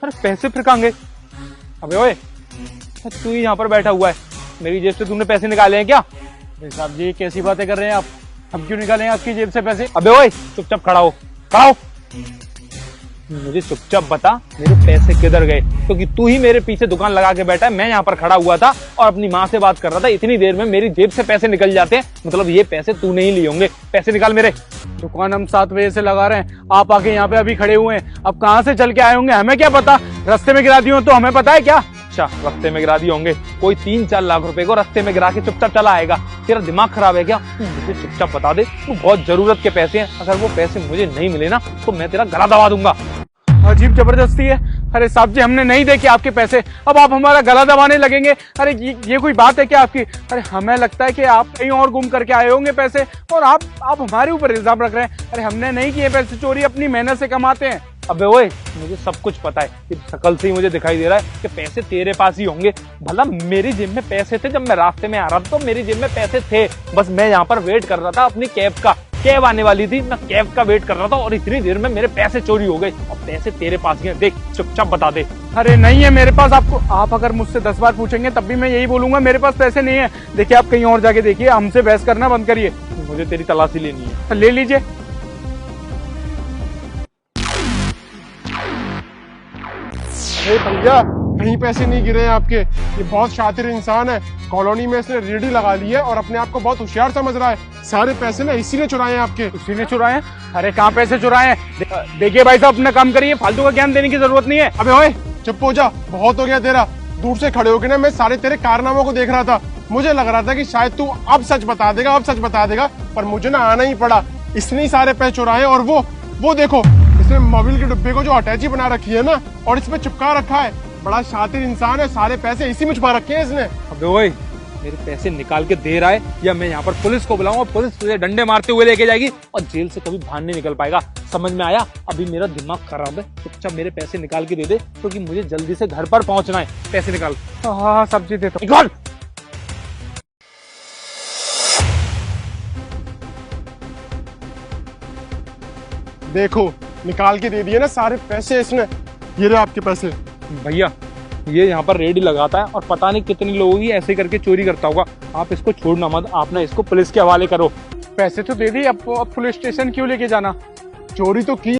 अरे पैसे फिर कहाँ गए? अबे ओए, तू ही यहाँ पर बैठा हुआ है, मेरी जेब से तूने पैसे निकाले हैं क्या? साहब जी कैसी बातें कर रहे हैं आप? हम क्यों निकालेंगे आपकी जेब से पैसे? अबे ओए, चुपचाप खड़ा हो, खड़ा हो। मुझे चुपचाप बता मेरे पैसे किधर गए, क्योंकि तू ही मेरे पीछे दुकान लगा के बैठा है, मैं यहाँ पर खड़ा हुआ था और अपनी माँ से बात कर रहा था। इतनी देर में मेरी जेब से पैसे निकल जाते हैं, मतलब ये पैसे तू नहीं लिए होंगे। पैसे निकाल मेरे। दुकान हम 7 बजे से लगा रहे हैं, आप आके यहाँ पे अभी खड़े हुए हैं। अब कहाँ से चल के आए होंगे हमें क्या पता, रास्ते में गिरा दिए हो तो हमें पता है क्या? अच्छा, रास्ते में गिरा दिए होंगे। कोई 3-4 लाख रुपए को रास्ते में गिरा के चुपचाप चला आएगा? तेरा दिमाग खराब है क्या? मुझे चुपचाप बता दे, तू बहुत जरूरत के पैसे हैं, अगर वो पैसे मुझे नहीं मिले ना तो मैं तेरा गला दबा दूंगा। अजीब जबरदस्ती है। अरे साहब जी हमने नहीं देखे आपके पैसे, अब आप हमारा गला दबाने लगेंगे? अरे ये कोई बात है क्या आपकी? अरे हमें लगता है कि आप कहीं और गुम करके आए होंगे पैसे, और आप हमारे ऊपर इल्जाम रख रहे हैं। अरे हमने नहीं किए पैसे चोरी, अपनी मेहनत से कमाते हैं। अबे ओए, मुझे सब कुछ पता है, तेरी शक्ल से ही मुझे दिखाई दे रहा है कि पैसे तेरे पास ही होंगे। भला मेरी जेब में पैसे थे, जब मैं रास्ते में आ रहा था तो मेरी जेब में पैसे थे, बस मैं यहाँ पर वेट कर रहा था अपनी कैब का। कैब आने वाली थी, मैं कैब का वेट कर रहा था और इतनी देर में मेरे पैसे चोरी हो गए और पैसे तेरे पास ही हैं। देख, चुपचाप बता दे। अरे नहीं है मेरे पास। आप अगर मुझसे 10 बार पूछेंगे तब भी मैं यही बोलूंगा मेरे पास पैसे नहीं है। देखिए आप कहीं और जाके देखिए, हमसे बहस करना बंद करिए। मुझे तेरी तलाशी लेनी है। ले लीजिए। अरे भैया, कहीं पैसे नहीं गिरे हैं आपके। ये बहुत शातिर इंसान है, कॉलोनी में इसने रेडी लगा ली है और अपने आप को बहुत होशियार समझ रहा है। सारे पैसे ना इसी ने चुराए हैं आपके। उसी ने चुराए हैं? अरे कहाँ पैसे चुराए हैं? देखिए भाई साहब अपना काम करिए, फालतू का ज्ञान देने की जरूरत नहीं है। अबे ओए, चुप हो जा, बहुत हो गया तेरा। दूर से खड़े होकर ना मैं सारे तेरे कारनामों को देख रहा था। मुझे लग रहा था कि शायद तू अब सच बता देगा, पर मुझे ना आना ही पड़ा। इसने ही सारे पैसे चुराए और वो देखो, इसने मोबिल के डिब्बे को जो अटैची बना रखी है ना और इसमें चिपका रखा है। बड़ा शातिर इंसान है, सारे पैसे इसी में छुपा रखे हैं इसने। अबे ओए, मेरे पैसे निकाल के दे रहा है या मैं यहाँ पर पुलिस को बुलाऊंगा, पुलिस तुझे डंडे मारते हुए लेके जाएगी और जेल से कभी बाहर नहीं निकल पाएगा। समझ में आया? अभी मेरा दिमाग खराब है, चुपचाप मेरे पैसे निकाल के दे दे, क्योंकि मुझे जल्दी से घर पर पहुंचना है। पैसे निकाल। हाँ सब्जी देता हूँ। निकाल। देखो, निकाल के दे दिए ना सारे पैसे इसने। ये रहे आपके पैसे। भैया, ये यहाँ पर रेडी लगाता है और पता नहीं कितने लोगों की ऐसे करके चोरी करता होगा। आप इसको छोड़ना मत, आप ना इसको पुलिस के हवाले करो। पैसे तो दे दिए, अब पुलिस स्टेशन क्यों लेके जाना? चोरी तो की